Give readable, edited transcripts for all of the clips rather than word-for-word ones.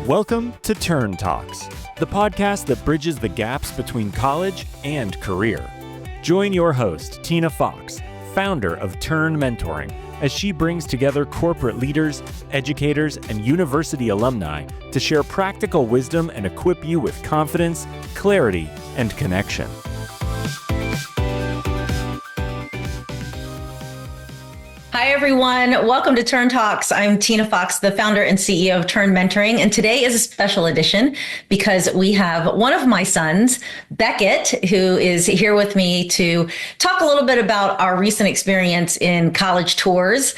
Welcome to Turn Talks, the podcast that bridges the gaps between college and career. Join your host, Tina Fox, founder of Turn Mentoring, as she brings together corporate leaders, educators, and university alumni to share practical wisdom and equip you with confidence, clarity, and connection. Hi, everyone. Welcome to Turn Talks. I'm Tina Fox, the founder and CEO of Turn Mentoring. And today is a special edition because we have one of my sons, Beckett, who is here with me to talk a little bit about our recent experience in college tours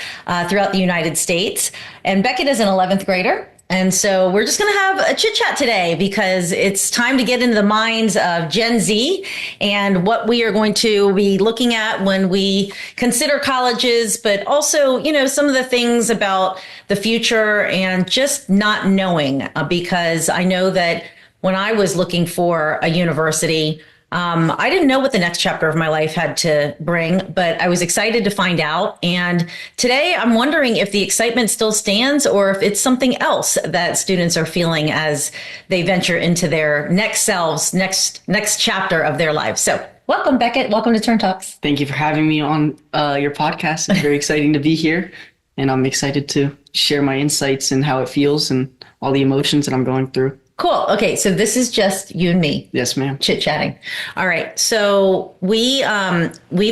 throughout the United States. And Beckett is an 11th grader. And so we're just going to have a chit chat today because it's time to get into the minds of Gen Z and what we are going to be looking at when we consider colleges, but also, some of the things about the future and just not knowing, because I know that when I was looking for a university, I didn't know what the next chapter of my life had to bring, but I was excited to find out. And today I'm wondering if the excitement still stands or if it's something else that students are feeling as they venture into their next selves, next chapter of their lives. So welcome, Beckett. Welcome to Turn Talks. Thank you for having me on your podcast. It's very exciting to be here. And I'm excited to share my insights and how it feels and all the emotions that I'm going through. Cool. Okay. So this is just you and me. Yes, ma'am. Chit-chatting. All right. So we've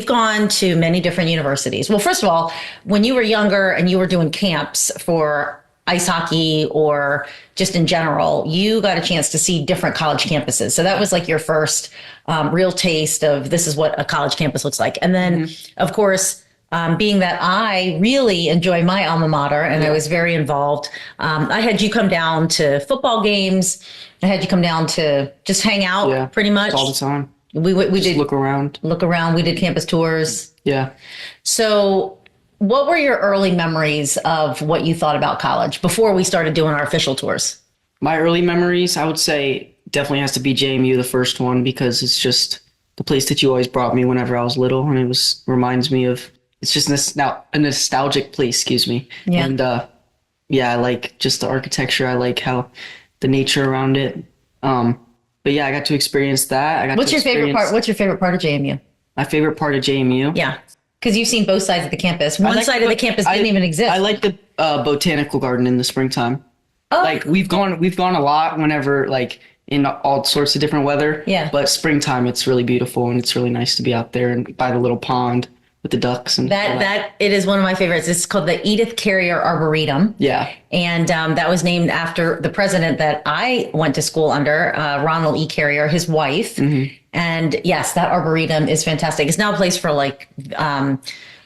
gone to many different universities. Well, first of all, when you were younger and you were doing camps for ice hockey or just in general, you got a chance to see different college campuses. So that was like your first real taste of this is what a college campus looks like. And then, of course, being that I really enjoy my alma mater and I was very involved, I had you come down to football games. I had you come down to just hang out pretty much. All the time. We did look around. We did campus tours. Yeah. So what were your early memories of what you thought about college before we started doing our official tours? My early memories, I would say definitely has to be JMU, the first one, because it's just the place that you always brought me whenever I was little. And it reminds me of, it's just a nostalgic place, excuse me. Yeah. And I like just the architecture. I like how the nature around it. But yeah, I got to experience that. What's your favorite part? What's your favorite part of JMU? My favorite part of JMU? Yeah. Because you've seen both sides of the campus. One side of the campus didn't even exist. I like the botanical garden in the springtime. Oh. Like we've gone a lot whenever like in all sorts of different weather. Yeah. But springtime, it's really beautiful and it's really nice to be out there and by the little pond with the ducks and that it is one of my favorites. It's called the Edith Carrier Arboretum. Yeah. And that was named after the president that I went to school under, Ronald E. Carrier, his wife. Mm-hmm. And yes, that arboretum is fantastic. It's now a place for like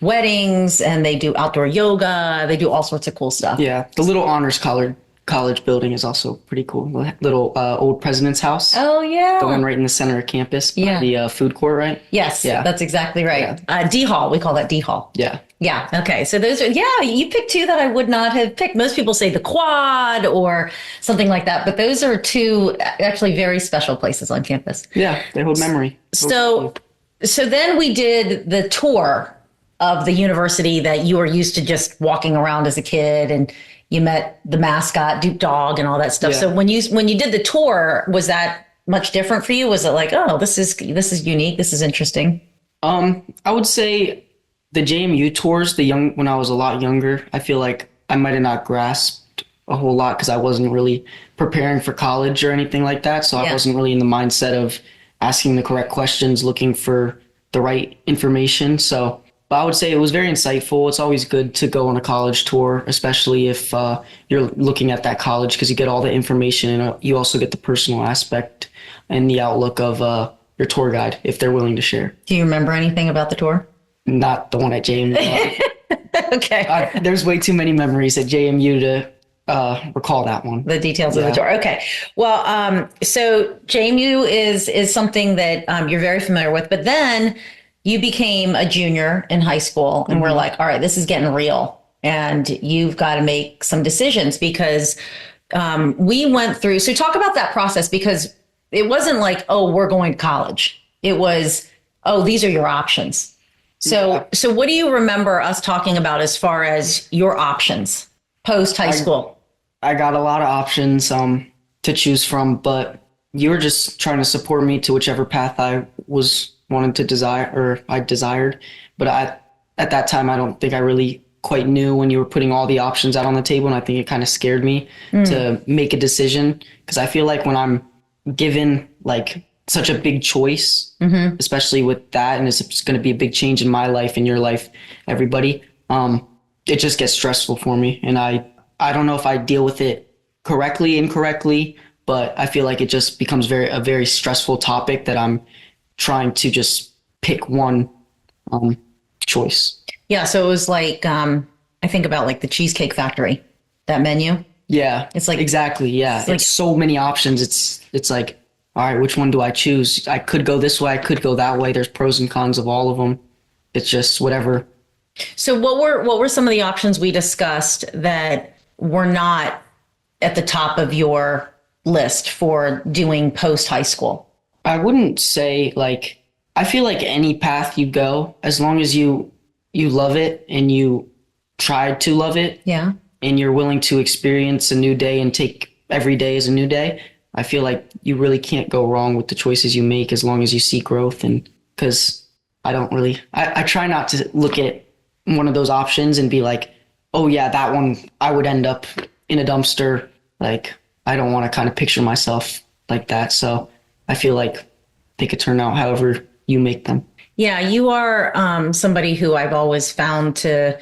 weddings, and they do outdoor yoga. They do all sorts of cool stuff. Yeah. The little honors college building is also pretty cool. Little old president's house. Oh, yeah. The one right in the center of campus. Yeah. The food court, right? Yes. Yeah. That's exactly right. Yeah. D Hall. We call that D Hall. Yeah. Yeah. Okay. So those are, you picked two that I would not have picked. Most people say the Quad or something like that, but those are two actually very special places on campus. Yeah. They hold memory. So then we did the tour of the university that you were used to just walking around as a kid, and you met the mascot, Duke Dog, and all that stuff. Yeah. So when you did the tour, was that much different for you? Was it like, oh, this is unique, this is interesting? I would say the JMU tours, when I was a lot younger, I feel like I might have not grasped a whole lot because I wasn't really preparing for college or anything like that. So I wasn't really in the mindset of asking the correct questions, looking for the right information. But I would say it was very insightful. It's always good to go on a college tour, especially if you're looking at that college, because you get all the information and you also get the personal aspect and the outlook of your tour guide, if they're willing to share. Do you remember anything about the tour? Not the one at JMU. Okay. There's way too many memories at JMU to recall that one. The details of the tour. Okay. Well, so JMU is something that you're very familiar with, but then you became a junior in high school, and we're like, all right, this is getting real. And you've got to make some decisions because we went through. So talk about that process, because it wasn't like, oh, we're going to college. It was, oh, these are your options. So what do you remember us talking about as far as your options post high school? I got a lot of options to choose from, but you were just trying to support me to whichever path I was wanting to desire or I desired. But at that time, I don't think I really quite knew when you were putting all the options out on the table. And I think it kind of scared me to make a decision, because I feel like when I'm given like such a big choice, especially with that, and it's going to be a big change in my life, in your life, everybody, it just gets stressful for me. And I don't know if I deal with it correctly, incorrectly, but I feel like it just becomes a very stressful topic that I'm trying to just pick one choice. Yeah. So it was like, I think about like the Cheesecake Factory, that menu. Yeah. It's like, exactly. Yeah. It's like so many options. It's like, all right, which one do I choose? I could go this way. I could go that way. There's pros and cons of all of them. It's just whatever. So what were some of the options we discussed that were not at the top of your list for doing post high school? I wouldn't say like, I feel like any path you go, as long as you love it and you try to love it. Yeah. And you're willing to experience a new day and take every day as a new day, I feel like you really can't go wrong with the choices you make, as long as you see growth. And because I try not to look at one of those options and be like, oh yeah, that one, I would end up in a dumpster. Like, I don't want to kind of picture myself like that. So I feel like they could turn out however you make them. Yeah, you are somebody who I've always found to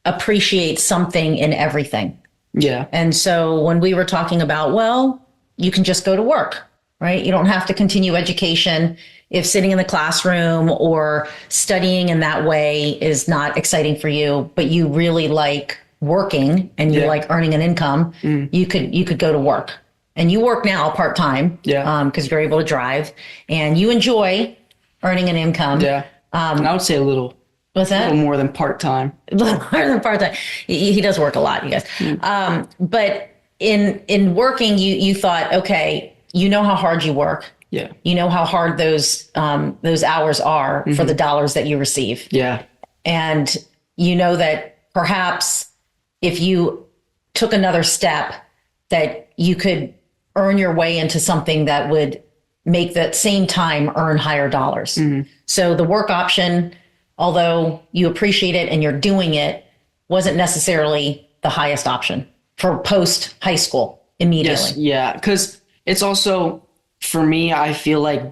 appreciate something in everything. Yeah. And so when we were talking about, well, you can just go to work, right? You don't have to continue education if sitting in the classroom or studying in that way is not exciting for you, but you really like working and you like earning an income, you could go to work. And you work now part-time because you're able to drive and you enjoy earning an income. Yeah. I would say a little. What's that? A little more than part-time. A little more than part-time. He does work a lot, you guys. But in working, you thought, okay, you know how hard you work. Yeah. You know how hard those hours are for the dollars that you receive. Yeah. And you know that perhaps if you took another step, that you could earn your way into something that would make that same time earn higher dollars. So the work option, although you appreciate it and you're doing it, wasn't necessarily the highest option for post high school immediately. Yes, yeah, because it's also, for me, I feel like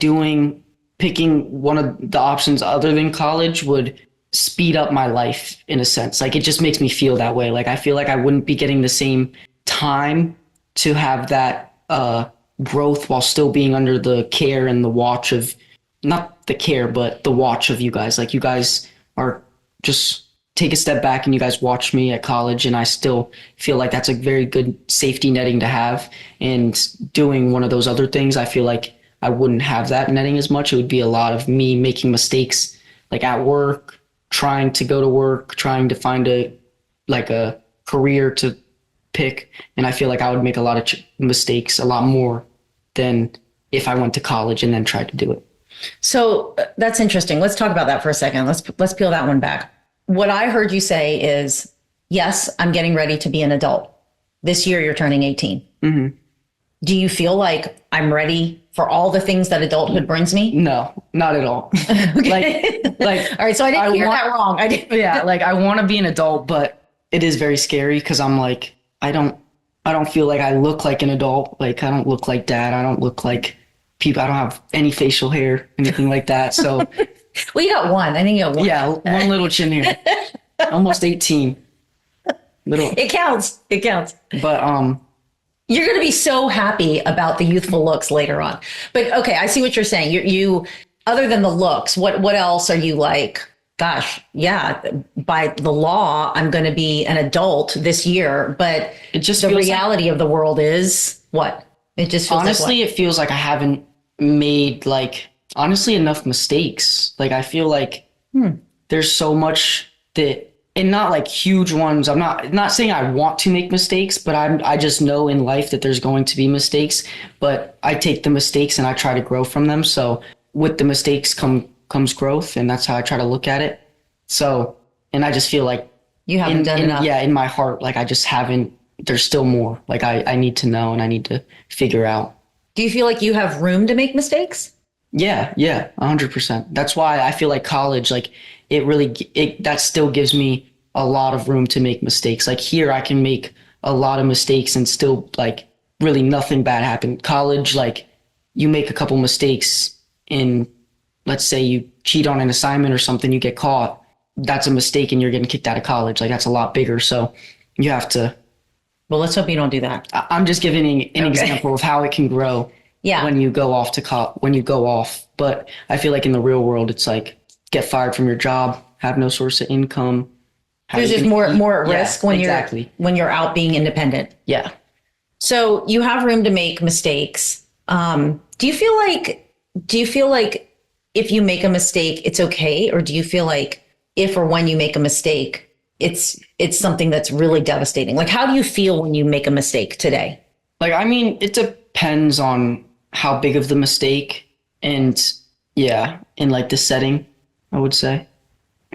picking one of the options other than college would speed up my life in a sense. Like, it just makes me feel that way. Like, I feel like I wouldn't be getting the same time to have that growth while still being under the care and the watch of, not the care, but the watch of you guys. Like, you guys are just take a step back and you guys watch me at college, and I still feel like that's a very good safety netting to have. And doing one of those other things, I feel like I wouldn't have that netting as much. It would be a lot of me making mistakes, like at work, trying to go to work, trying to find a career to pick. And I feel like I would make a lot of mistakes, a lot more than if I went to college and then tried to do it. So that's interesting. Let's talk about that for a second. Let's peel that one back. What I heard you say is, yes, I'm getting ready to be an adult. This year you're turning 18. Mm-hmm. Do you feel like I'm ready for all the things that adulthood brings me? No, not at all. Okay. like, all right. So I didn't hear that wrong. I did. Yeah. Like, I want to be an adult, but it is very scary because I'm like, I don't feel like I look like an adult. Like, I don't look like dad. I don't look like people. I don't have any facial hair, anything like that. So well, you got one. I think you got one. Yeah, one little chin here. Almost 18. Little. It counts. It counts. But you're going to be so happy about the youthful looks later on. But okay, I see what you're saying. You other than the looks, what else are you like? Gosh, yeah, by the law, I'm going to be an adult this year, but it just the reality of the world is what? It just feels honestly, like it feels like I haven't made enough mistakes. Like, I feel like there's so much that, and not like huge ones. I'm not saying I want to make mistakes, but I just know in life that there's going to be mistakes, but I take the mistakes and I try to grow from them. So with the mistakes comes growth, and that's how I try to look at it. So, and I just feel like you haven't done enough. Yeah, in my heart, like I just haven't there's still more. Like I need to know and I need to figure out. Do you feel like you have room to make mistakes? Yeah, 100%. That's why I feel like college, like that still gives me a lot of room to make mistakes. Like here, I can make a lot of mistakes and still like really nothing bad happen. College, like you make a couple mistakes in, let's say you cheat on an assignment or something, you get caught. That's a mistake and you're getting kicked out of college. Like that's a lot bigger. So you have to. Well, let's hope you don't do that. I'm just giving an example of how it can grow. Yeah. When you go off when you go off. But I feel like in the real world, it's like get fired from your job, have no source of income. There's just more at risk when you're out being independent. Yeah. So you have room to make mistakes. Do you feel like if you make a mistake, it's okay? Or do you feel like if or when you make a mistake, it's something that's really devastating? Like, how do you feel when you make a mistake today? Like, I mean, it depends on how big of the mistake and in like the setting, I would say.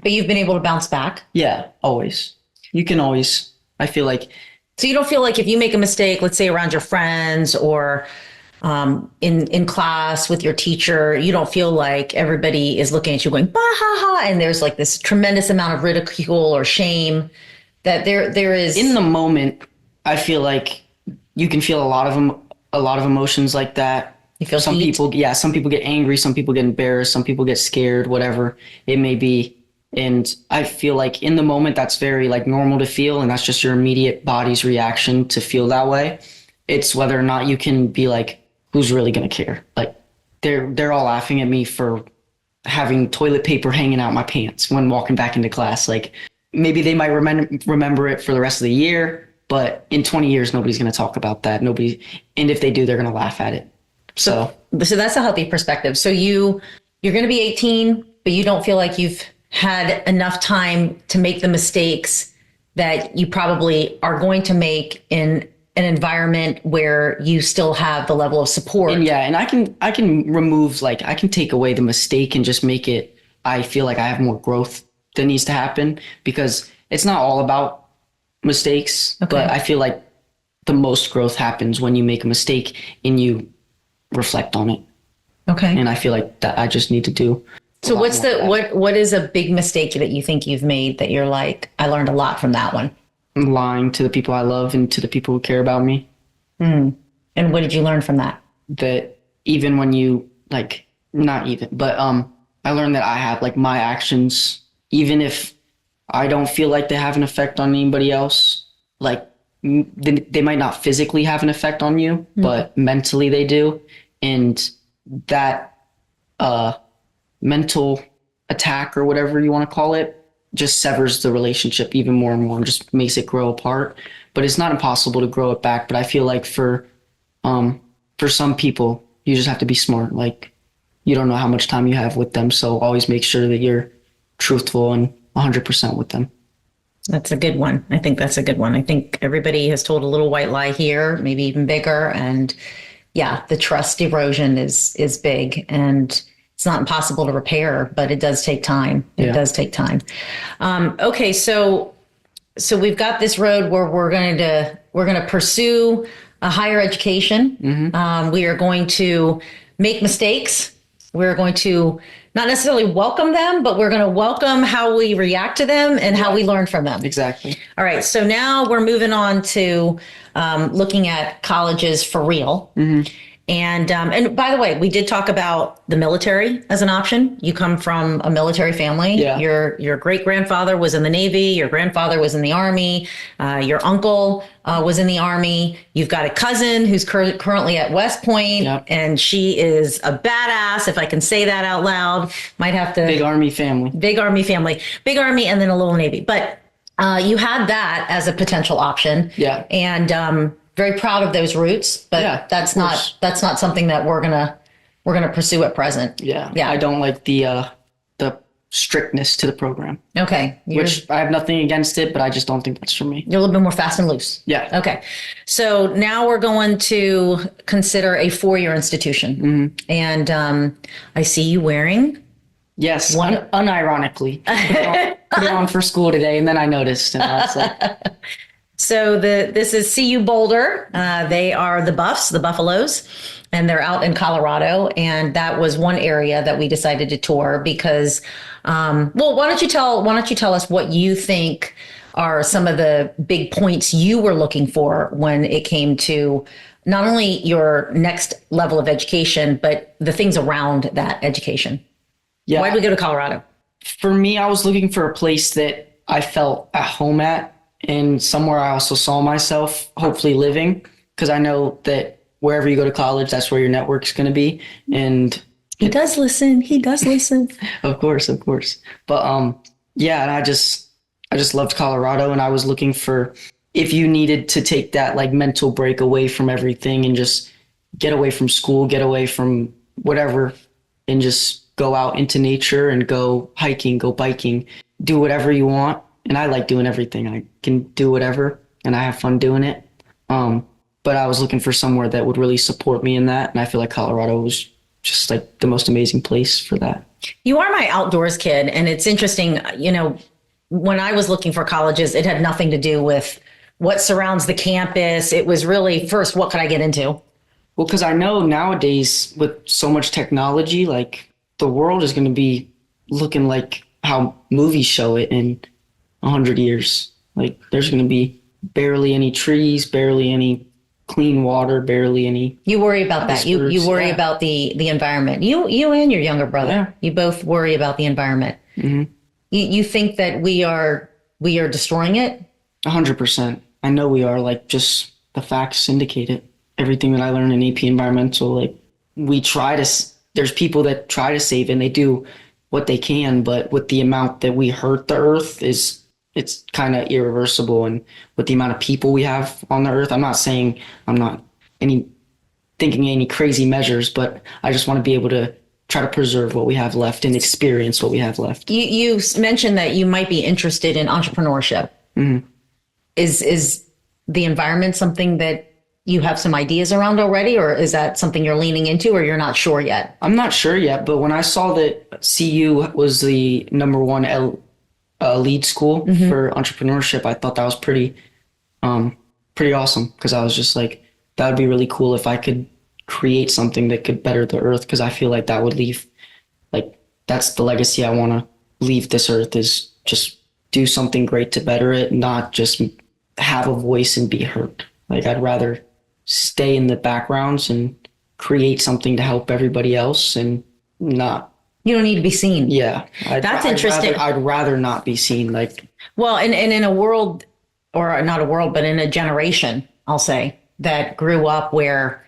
But you've been able to bounce back? Yeah, always. You can always, I feel like. So you don't feel like if you make a mistake, let's say around your friends or in class with your teacher, you don't feel like everybody is looking at you going, bah, ha, ha, and there's like this tremendous amount of ridicule or shame that there is. In the moment, I feel like you can feel a lot of emotions like that. You feel some heat? people get angry, some people get embarrassed, some people get scared, whatever it may be. And I feel like in the moment, that's very like normal to feel. And that's just your immediate body's reaction to feel that way. It's whether or not you can be like, who's really going to care? Like they're all laughing at me for having toilet paper hanging out my pants when walking back into class. Like maybe they might remember it for the rest of the year, but in 20 years, nobody's going to talk about that. And if they do, they're going to laugh at it. So that's a healthy perspective. So you're going to be 18, but you don't feel like you've had enough time to make the mistakes that you probably are going to make in an environment where you still have the level of support. And I can remove, like, I can take away the mistake and just make it, I feel like I have more growth that needs to happen, because it's not all about mistakes, but I feel like the most growth happens when you make a mistake and you reflect on it. Okay. And I feel like that I just need to do. So what is a big mistake that you think you've made that you're like, I learned a lot from that one? Lying to the people I love and to the people who care about me. And what did you learn from that? That even when you like, not even, but I learned that I have like my actions, even if I don't feel like they have an effect on anybody else, like they might not physically have an effect on you, but mentally they do. And that mental attack or whatever you want to call it just severs the relationship even more and more and just makes it grow apart. But it's not impossible to grow it back. But I feel like for some people, you just have to be smart. Like, you don't know how much time you have with them. So always make sure that you're truthful and 100% with them. That's a good one. I think that's a good one. I think everybody has told a little white lie here, maybe even bigger. And yeah, the trust erosion is big, and it's not impossible to repair, but it does take time. It does take time. Okay. So we've got this road where we're going to pursue a higher education. We are going to make mistakes. We're going to not necessarily welcome them, but we're going to welcome how we react to them and how we learn from them. Exactly. All right. So now we're moving on to looking at colleges for real. And by the way, we did talk about the military as an option. You come from a military family. Yeah. Your great grandfather was in the Navy. Your grandfather was in the Army. Your uncle was in the Army. You've got a cousin who's currently at West Point, and she is a badass, if I can say that out loud. Might have to. Big Army family. Big Army family. Big Army, and then a little Navy. But you had that as a potential option. Yeah. And very proud of those roots, but that's not something that we're gonna pursue at present. Yeah. I don't like the strictness to the program. Okay. Which I have nothing against it, but I just don't think that's for me. You're a little bit more fast and loose. Yeah. Okay. So now we're going to consider a 4-year institution. And I see you wearing. Yes. Unironically. Put it on for school today, and then I noticed, and I was like. So this is CU Boulder. They are the Buffs, the Buffaloes, and they're out in Colorado. And that was one area that we decided to tour because, well, why don't you tell us what you think are some of the big points you were looking for when it came to not only your next level of education, but the things around that education. Yeah. Why did we go to Colorado? For me, I was looking for a place that I felt at home at and somewhere I also saw myself hopefully living, because I know that wherever you go to college, that's where your network's going to be. And he does listen. Of course. But yeah, and I just loved Colorado, and I was looking for, if you needed to take that like mental break away from everything and just get away from school, get away from whatever, and just go out into nature and go hiking, go biking, do whatever you want. And I like doing everything. I can do whatever and I have fun doing it. But I was looking for somewhere that would really support me in that. And I feel like Colorado was just like the most amazing place for that. You are my outdoors kid. And it's interesting, when I was looking for colleges, it had nothing to do with what surrounds the campus. It was really first, what could I get into? Well, because I know nowadays with so much technology, like the world is going to be looking like how movies show it in 100 years. Like there's going to be barely any trees, barely any clean water, barely any. You worry about that. You worry about the environment. You and your younger brother. Yeah. You both worry about the environment. Mm-hmm. You think that we are destroying it? 100%. I know we are. Like just the facts indicate it. Everything that I learned in AP Environmental, like there's people that try to save it and they do what they can, but with the amount that we hurt the earth it's kind of irreversible. And with the amount of people we have on the earth, I'm not saying I'm not thinking any crazy measures, but I just want to be able to try to preserve what we have left and experience what we have left. You mentioned that you might be interested in entrepreneurship. Mm-hmm. Is the environment something that you have some ideas around already, or is that something you're leaning into, or you're not sure yet? I'm not sure yet, but when I saw that CU was the #1 lead school for entrepreneurship, I thought that was pretty awesome, because I was just like, that would be really cool if I could create something that could better the earth, because I feel like that would leave, like, that's the legacy I want to leave this earth, is just do something great to better it, not just have a voice and be heard. Like, I'd rather stay in the backgrounds and create something to help everybody else and not. You don't need to be seen. Yeah. That's interesting. I'd rather not be seen. Like, well, and in a world, or not a world, but in a generation, I'll say, that grew up where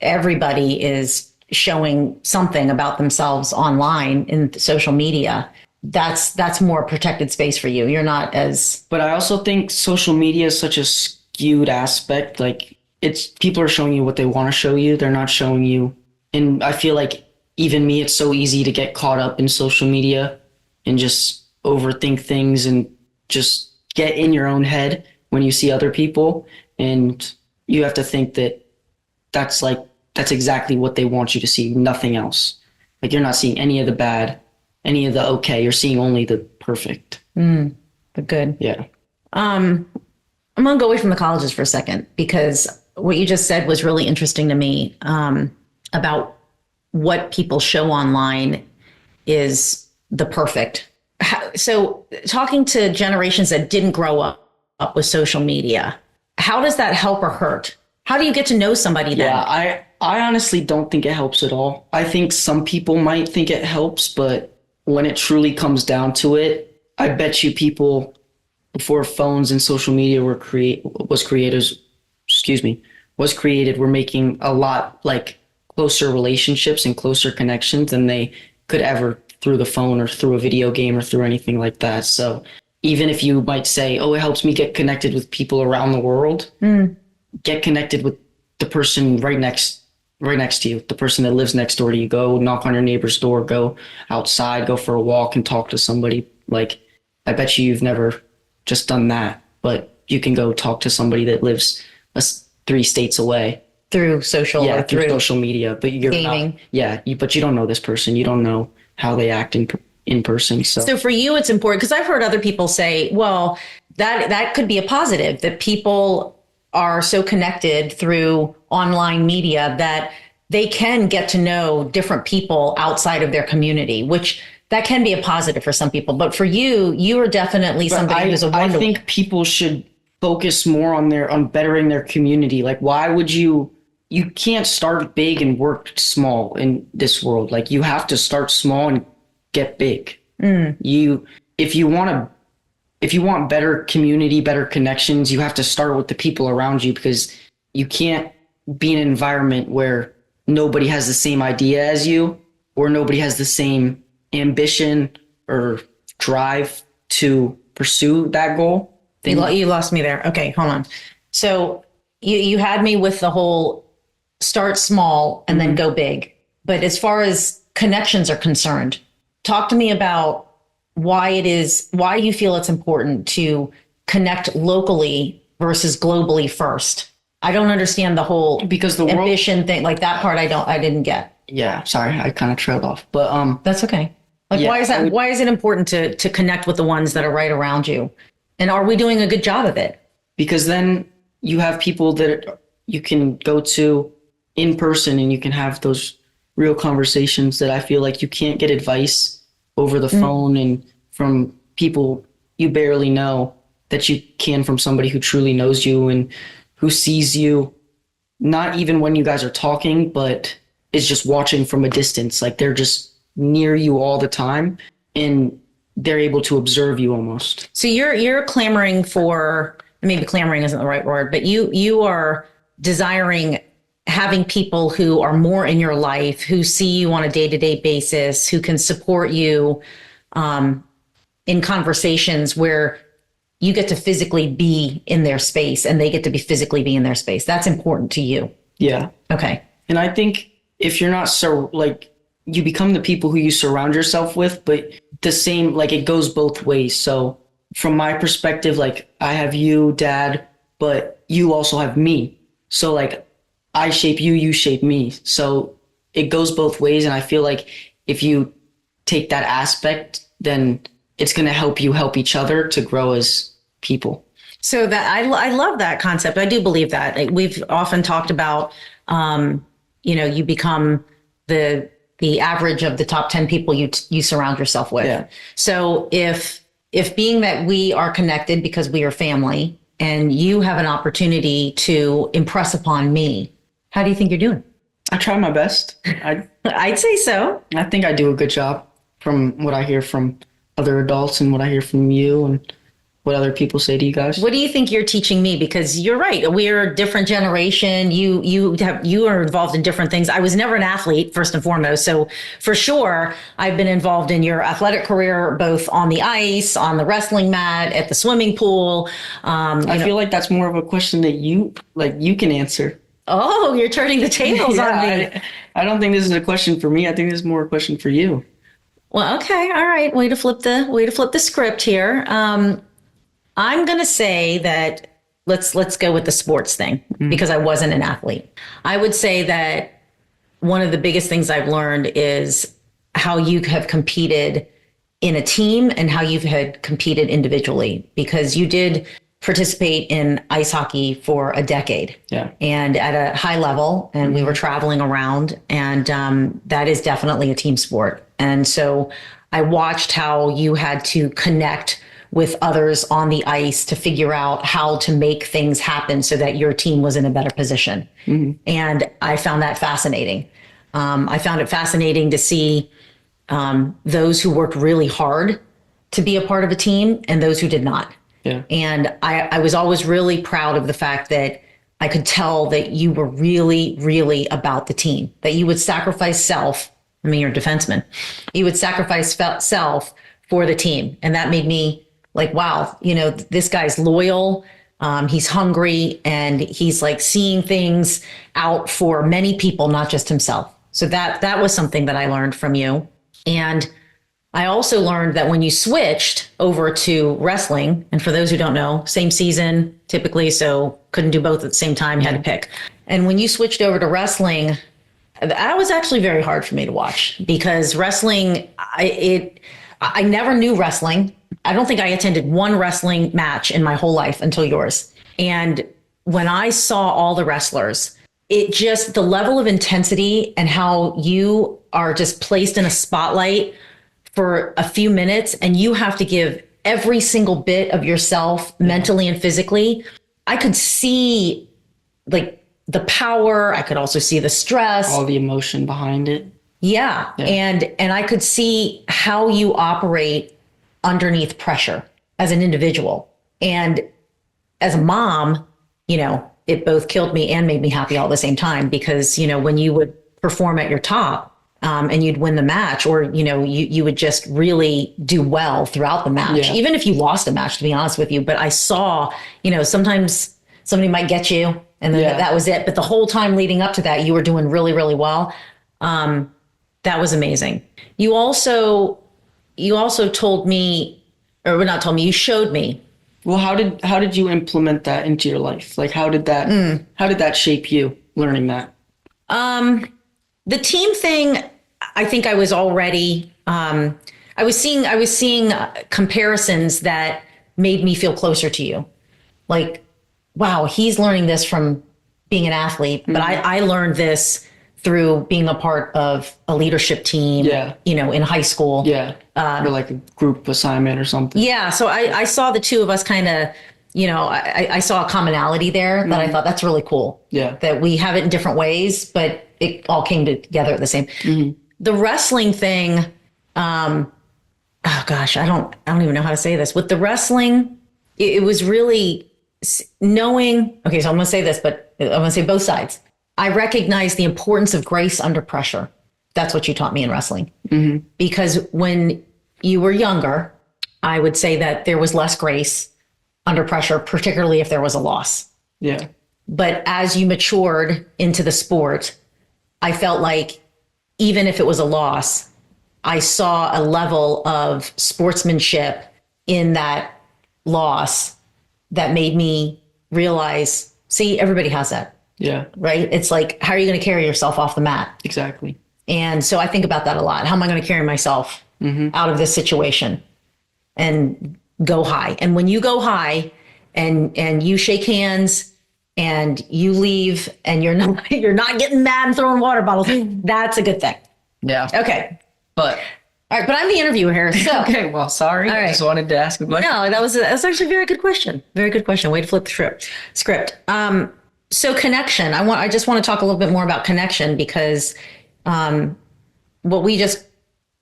everybody is showing something about themselves online in social media, that's more protected space for you. You're not as. But I also think social media is such a skewed aspect. Like, it's people are showing you what they want to show you. They're not showing you. And I feel like even me, it's so easy to get caught up in social media and just overthink things and just get in your own head when you see other people. And you have to think that that's exactly what they want you to see, nothing else. Like, you're not seeing any of the bad, any of the okay. You're seeing only the perfect. The good. Yeah. I'm going to go away from the colleges for a second, because what you just said was really interesting to me, about what people show online is the perfect. So talking to generations that didn't grow up with social media, how does that help or hurt? How do you get to know somebody then? Yeah, I honestly don't think it helps at all. I think some people might think it helps, but when it truly comes down to it, I bet you people before phones and social media was created, were making a lot like closer relationships and closer connections than they could ever through the phone or through a video game or through anything like that. So even if you might say, oh, it helps me get connected with people around the world, get connected with the person right next to you, the person that lives next door to you. Go knock on your neighbor's door, go outside, go for a walk and talk to somebody. Like, I bet you've never just done that, but you can go talk to somebody that lives 3 states away. Through social, yeah, or through social media, but you're gaming. but you don't know this person. You don't know how they act in in person. So for you, it's important because I've heard other people say, well, that could be a positive, that people are so connected through online media that they can get to know different people outside of their community, which that can be a positive for some people. But for you, you are definitely somebody who's a I wonder. think people should focus more on bettering their community. Like, why would you can't start big and work small in this world. Like, you have to start small and get big. If you want better community, better connections, you have to start with the people around you, because you can't be in an environment where nobody has the same idea as you, or nobody has the same ambition or drive to pursue that goal. You lost me there. Okay, hold on. So you had me with the whole start small and then go big. But as far as connections are concerned, talk to me about why you feel it's important to connect locally versus globally first. I don't understand the whole Because the ambition thing, like that part I didn't get. Yeah, sorry, I kind of trailed off. But That's okay. Like, Yeah, why is that? Why is it important to connect with the ones that are right around you? And are we doing a good job of it? because then you have people that you can go to in person, and you can have those real conversations that I feel like you can't get advice over the phone and from people you barely know, that you can from somebody who truly knows you and who sees you, not even when you guys are talking, but is just watching from a distance. Like, they're just near you all the time, and they're able to observe you almost. So you're clamoring for, maybe clamoring isn't the right word, but you are desiring having people who are more in your life, who see you on a day-to-day basis, who can support you in conversations where you get to physically be in their space and they get to physically be in their space. That's important to you. Yeah. Okay. And I think if you're not you become the people who you surround yourself with, but the same, like, it goes both ways. So from my perspective, like, I have you, Dad, but you also have me. So, like, I shape you, you shape me. So it goes both ways. And I feel like if you take that aspect, then it's going to help you help each other to grow as people. So that I love that concept. I do believe that. We've often talked about, you become the average of the top 10 people you surround yourself with. Yeah. So if being that we are connected because we are family, and you have an opportunity to impress upon me, how do you think you're doing? I try my best. I'd say so. I think I do a good job from what I hear from other adults and what I hear from you and what other people say to you guys. What do you think you're teaching me? Because you're right. We're a different generation. You are involved in different things. I was never an athlete, first and foremost. So for sure, I've been involved in your athletic career, both on the ice, on the wrestling mat, at the swimming pool. I feel like that's more of a question that you can answer. Oh, you're turning the tables on me. I don't think this is a question for me. I think this is more a question for you. Well, okay. All right. Way to flip the script here. I'm going to say that let's go with the sports thing, because I wasn't an athlete. I would say that one of the biggest things I've learned is how you have competed in a team and how you've had competed individually, because you did participate in ice hockey for a decade, and at a high level, and we were traveling around, and that is definitely a team sport. And so I watched how you had to connect with others on the ice to figure out how to make things happen so that your team was in a better position. And I found that fascinating. I found it fascinating to see those who worked really hard to be a part of a team and those who did not. Yeah. And I was always really proud of the fact that I could tell that you were really, really about the team, that you would sacrifice self. I mean, you're a defenseman. You would sacrifice self for the team. And that made me like, wow, this guy's loyal. He's hungry, and he's like seeing things out for many people, not just himself. So that was something that I learned from you. And I also learned that when you switched over to wrestling, and for those who don't know, same season typically, so couldn't do both at the same time, had to pick. And when you switched over to wrestling, that was actually very hard for me to watch, because wrestling, I never knew wrestling. I don't think I attended one wrestling match in my whole life until yours. And when I saw all the wrestlers, it just, the level of intensity and how you are just placed in a spotlight for a few minutes and you have to give every single bit of yourself mentally and physically. I could see like the power. I could also see the stress, all the emotion behind it. Yeah. And I could see how you operate underneath pressure as an individual. And as a mom, you know, it both killed me and made me happy all at the same time because, you know, when you would perform at your top and you'd win the match or, you know, you would just really do well throughout the match, even if you lost a match, to be honest with you. But I saw, you know, sometimes somebody might get you and then that was it. But the whole time leading up to that, you were doing really, really well. That was amazing. You also told me, or not told me, you showed me. Well, how did you implement that into your life? Like, how did that shape you learning that? The team thing, I think I was already, I was seeing comparisons that made me feel closer to you. Like, wow, he's learning this from being an athlete, but I learned this through being a part of a leadership team, you know, in high school. Or like a group assignment or something. Yeah. So I saw the two of us kind of, you know, I saw a commonality there that I thought that's really cool. Yeah. That we have it in different ways, but it all came together at the same. The wrestling thing, oh gosh, I don't even know how to say this. With the wrestling, it was really knowing, okay, so I'm going to say this, but I'm going to say both sides. I recognize the importance of grace under pressure. That's what you taught me in wrestling. Because when you were younger, I would say that there was less grace under pressure, particularly if there was a loss. Yeah. But as you matured into the sport, I felt like even if it was a loss, I saw a level of sportsmanship in that loss that made me realize, see, everybody has that. Yeah. Right? It's like, how are you going to carry yourself off the mat? Exactly. And so I think about that a lot. How am I going to carry myself out of this situation and go high? And when you go high and you shake hands and you leave and you're not getting mad and throwing water bottles, that's a good thing. Yeah. Okay. But all right, but I'm the interviewer here. So okay, well, sorry. I just wanted to ask a question. No, that's actually a very good question. Very good question. Way to flip the script. So connection. I just want to talk a little bit more about connection because what we just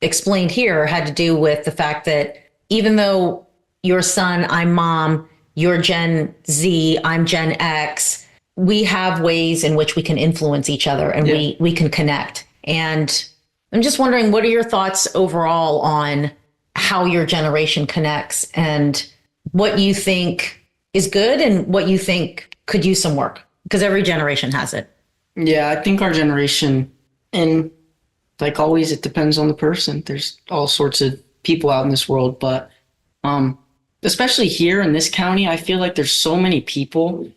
explained here had to do with the fact that even though your son, I'm mom, you're Gen Z, I'm Gen X, we have ways in which we can influence each other and we can connect. And I'm just wondering, what are your thoughts overall on how your generation connects and what you think is good and what you think could use some work? Because every generation has it. Yeah, I think our generation, and like always, it depends on the person. There's all sorts of people out in this world, but especially here in this county, I feel like there's so many people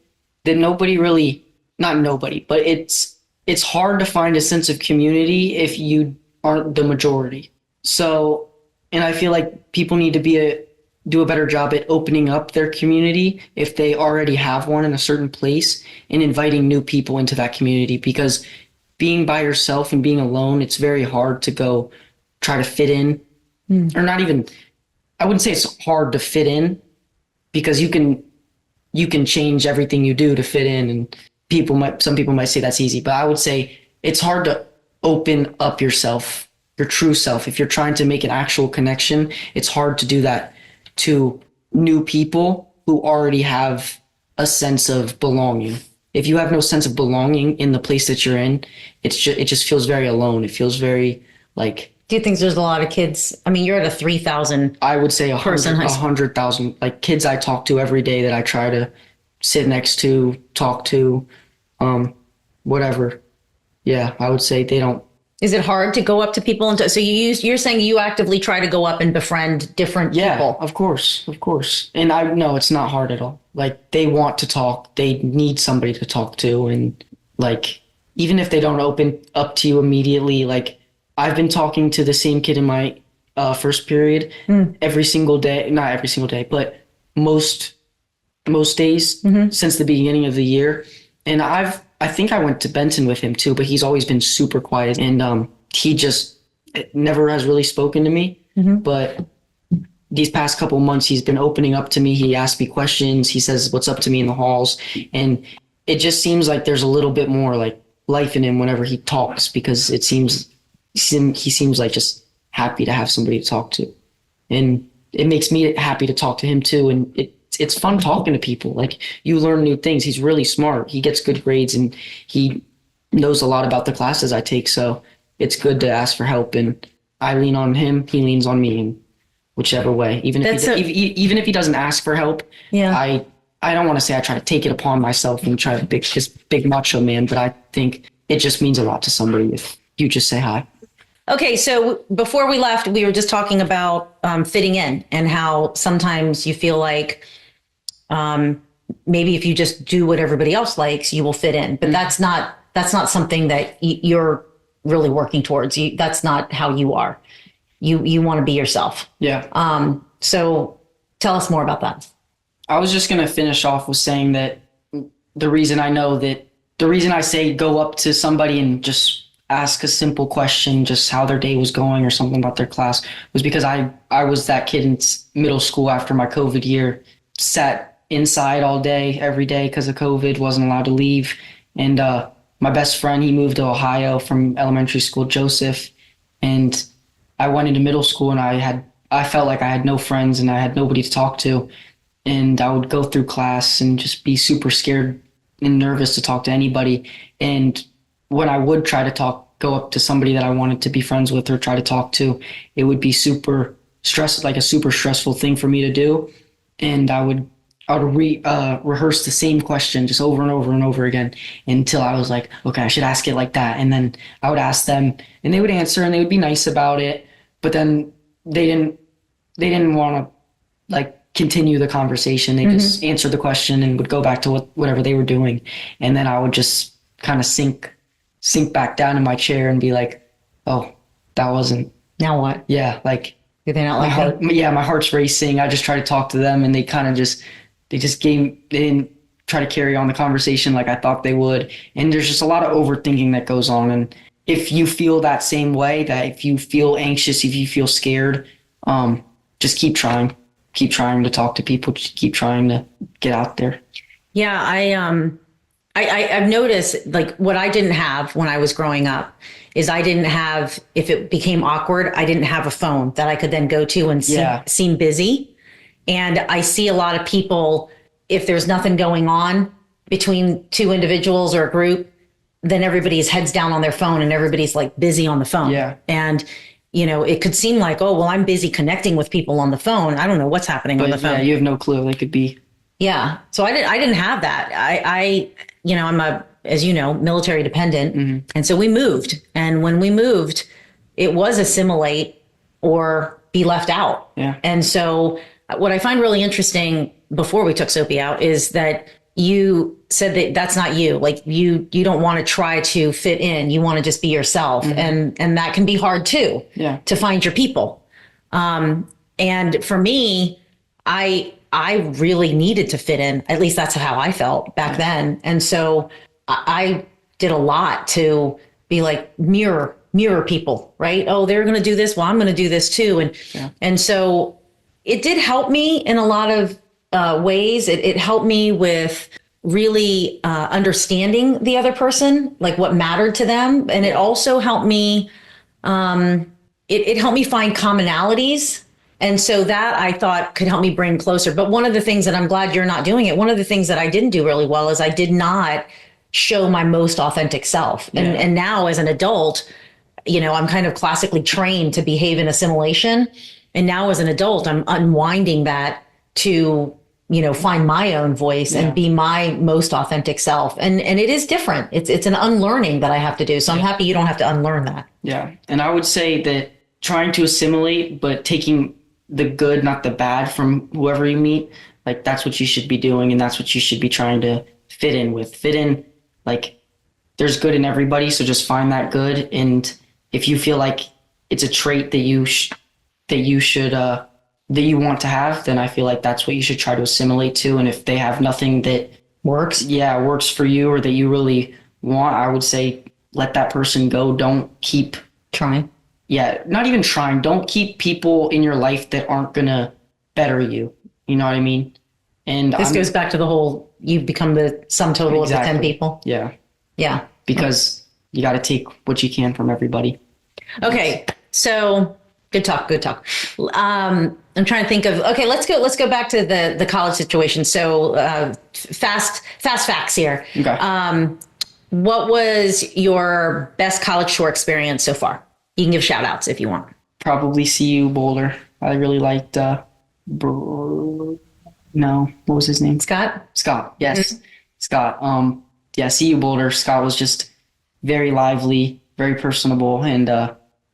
that not nobody, but it's hard to find a sense of community if you aren't the majority. So, and I feel like people need to do a better job at opening up their community if they already have one in a certain place and inviting new people into that community, because being by yourself and being alone, it's very hard to go try to fit in or not even, I wouldn't say it's hard to fit in because you can change everything you do to fit in, and some people might say that's easy, but I would say it's hard to open up yourself, your true self. If you're trying to make an actual connection, it's hard to do that to new people who already have a sense of belonging. If you have no sense of belonging in the place that you're in, it just feels very alone. It feels very like. Do you think there's a lot of kids? I mean, you're at a 3,000. I would say 100,000 like kids I talk to every day that I try to sit next to, talk to, whatever. Yeah, I would say they don't. Is it hard to go up to people and so you're saying you actively try to go up and befriend different people? Yeah, of course. And I know it's not hard at all. Like, they want to talk, they need somebody to talk to, and like even if they don't open up to you immediately, like I've been talking to the same kid in my first period every single day. Not every single day, but most days since the beginning of the year. And I think I went to Benton with him too, but he's always been super quiet, and he just never has really spoken to me. But these past couple months, he's been opening up to me. He asks me questions. He says what's up to me in the halls, and it just seems like there's a little bit more like life in him whenever he talks, because he seems like just happy to have somebody to talk to, and it makes me happy to talk to him too. And it's fun talking to people. Like, you learn new things. He's really smart. He gets good grades, and he knows a lot about the classes I take. So it's good to ask for help, and I lean on him. He leans on me, and whichever way, even if he doesn't ask for help, I don't want to say I try to take it upon myself and try to be this big macho man, but I think it just means a lot to somebody if you just say hi. Okay, so before we left, we were just talking about fitting in, and how sometimes you feel like maybe if you just do what everybody else likes, you will fit in. But that's not something that you're really working towards. That's not how you are. You want to be yourself. Yeah. So tell us more about that. I was just going to finish off with saying that the reason I say go up to somebody and just ask a simple question, just how their day was going or something about their class, was because I was that kid in middle school after my COVID year, sat inside all day, every day because of COVID, wasn't allowed to leave. And my best friend, he moved to Ohio from elementary school, Joseph. And I went into middle school, and I felt like I had no friends and I had nobody to talk to. And I would go through class and just be super scared and nervous to talk to anybody. And when I would try to go up to somebody that I wanted to be friends with or try to talk to, it would be super stressful thing for me to do. And I would rehearse the same question just over and over and over again until I was like, okay, I should ask it like that. And then I would ask them, and they would answer, and they would be nice about it. But then they didn't want to like continue the conversation. They just answered the question and would go back to whatever they were doing. And then I would just kind of sink back down in my chair and be like, oh, that wasn't. Now what? Yeah. Like, did they not like that? My heart's racing. I just tried to talk to them, and they kind of they didn't try to carry on the conversation like I thought they would. And there's just a lot of overthinking that goes on. And if you feel that same way, that if you feel anxious, if you feel scared, just keep trying to talk to people, just keep trying to get out there. Yeah. I've noticed, like, what I didn't have when I was growing up is I didn't have, if it became awkward, I didn't have a phone that I could then go to and seem busy. And I see a lot of people, if there's nothing going on between two individuals or a group, then everybody's heads down on their phone and everybody's like busy on the phone. Yeah. And, it could seem like, oh, well, I'm busy connecting with people on the phone. I don't know what's happening on the phone. Yeah, you have no clue. They could be. Yeah. So I didn't have that. I'm as you know, military dependent. And so we moved. And when we moved, it was assimilate or be left out. Yeah. And so what I find really interesting before we took Soapy out is that you said that that's not you. Like, you don't want to try to fit in. You want to just be yourself. And that can be hard too, to find your people. And for me, I really needed to fit in. At least that's how I felt back then. And so I did a lot to be like mirror people, right? Oh, they're going to do this. Well, I'm going to do this too. And so it did help me in a lot of ways. It helped me with really understanding the other person, like what mattered to them. And it also helped me, it helped me find commonalities. And so that I thought could help me bring closer. But one of the things that I'm glad you're not doing it, one of the things that I didn't do really well is I did not show my most authentic self. And now as an adult, I'm kind of classically trained to behave in assimilation. And now as an adult, I'm unwinding that to, find my own voice and be my most authentic self. And it is different. It's an unlearning that I have to do. So I'm happy you don't have to unlearn that. Yeah. And I would say that trying to assimilate, but taking the good, not the bad from whoever you meet, like that's what you should be doing. And that's what you should be trying to fit in with. Fit in, like there's good in everybody. So just find that good. And if you feel like it's a trait that you that you should that you want to have, then I feel like that's what you should try to assimilate to. And if they have nothing that works for you or that you really want, I would say let that person go. Don't keep Trying. yeah, not even trying. Don't keep people in your life that aren't gonna better you. You know what I mean? And This goes back to the whole, you've become the sum total of the 10 people. Yeah, Yeah. because you got to take what you can from everybody. Okay. So good talk. I'm trying to think of, okay, let's go back to the college situation. So fast facts here. Okay. What was your best college tour experience so far? You can give shout outs if you want. Probably CU Boulder. I really liked no, what was his name? Scott. Yes. Mm-hmm. Scott. Yeah, CU Boulder. Scott was just very lively, very personable. And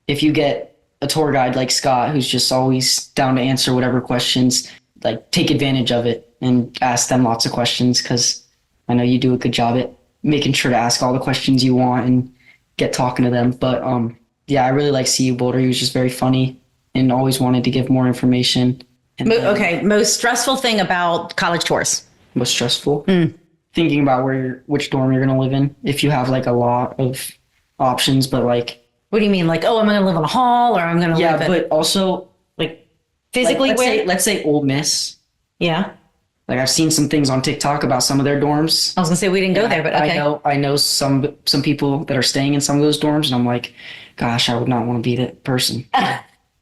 if you get a tour guide like Scott, who's just always down to answer whatever questions, like take advantage of it and ask them lots of questions, because I know you do a good job at making sure to ask all the questions you want and get talking to them. But yeah, I really like CU Boulder. He was just very funny and always wanted to give more information. And okay, most stressful thing about college tours? Most stressful? Thinking about which dorm you're going to live in. If you have like a lot of options, but like... What do you mean? Like, oh, I'm going to live in a hall, or I'm going to live in... Yeah, but also like... Physically let's say Ole Miss. Yeah. Like I've seen some things on TikTok about some of their dorms. I was going to say we didn't go there, but okay. I know some people that are staying in some of those dorms, and I'm like, gosh, I would not want to be that person.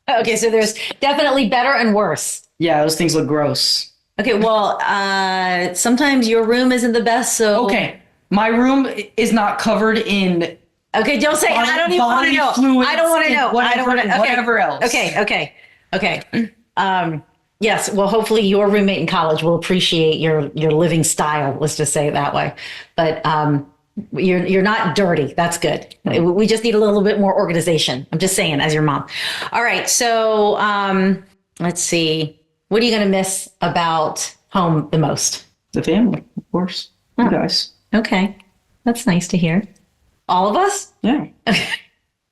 Okay, so there's definitely better and worse. Yeah, those things look gross. Okay, well, sometimes your room isn't the best, so... Okay, my room is not covered in... Okay, don't say, I don't even want to know. I don't want to know. I don't want to know. Whatever else. Okay. Yes, well, hopefully your roommate in college will appreciate your living style, let's just say it that way. But you're not dirty. That's good. We just need a little bit more organization. I'm just saying, as your mom. All right, so let's see. What are you going to miss about home the most? The family, of course. You guys. Okay, that's nice to hear. All of us? Yeah.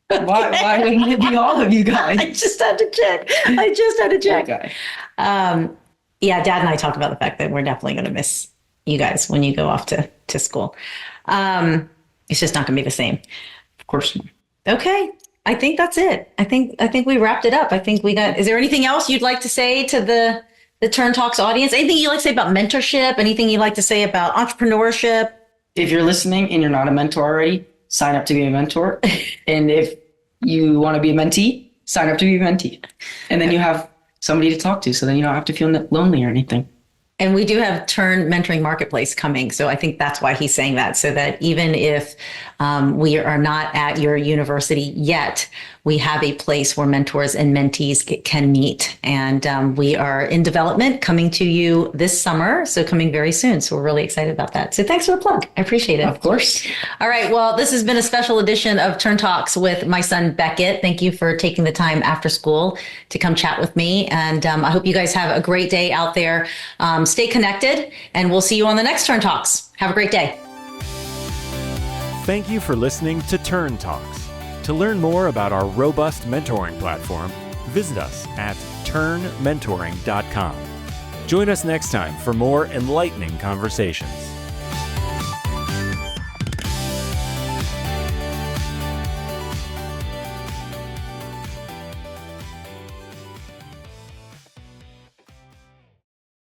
Why wouldn't it be all of you guys? I just had to check. Okay. Yeah, Dad and I talked about the fact that we're definitely going to miss you guys when you go off to school. It's just not going to be the same. Of course not. Okay. I think that's it. I think we wrapped it up. I think we got, is there anything else you'd like to say to the Turn Talks audience? Anything you'd like to say about mentorship? Anything you'd like to say about entrepreneurship? If you're listening and you're not a mentor already, sign up to be a mentor. And if you want to be a mentee, sign up to be a mentee. And then you have somebody to talk to, so then you don't have to feel lonely or anything. And we do have Turn Mentoring Marketplace coming. So I think that's why he's saying that. So that even if we are not at your university yet, we have a place where mentors and mentees can meet. And we are in development, coming to you this summer. So coming very soon. So we're really excited about that. So thanks for the plug. I appreciate it. Of course. All right. Well, this has been a special edition of Turn Talks with my son, Beckett. Thank you for taking the time after school to come chat with me. And I hope you guys have a great day out there. Stay connected, and we'll see you on the next Turn Talks. Have a great day. Thank you for listening to Turn Talks. To learn more about our robust mentoring platform, visit us at turnmentoring.com. Join us next time for more enlightening conversations.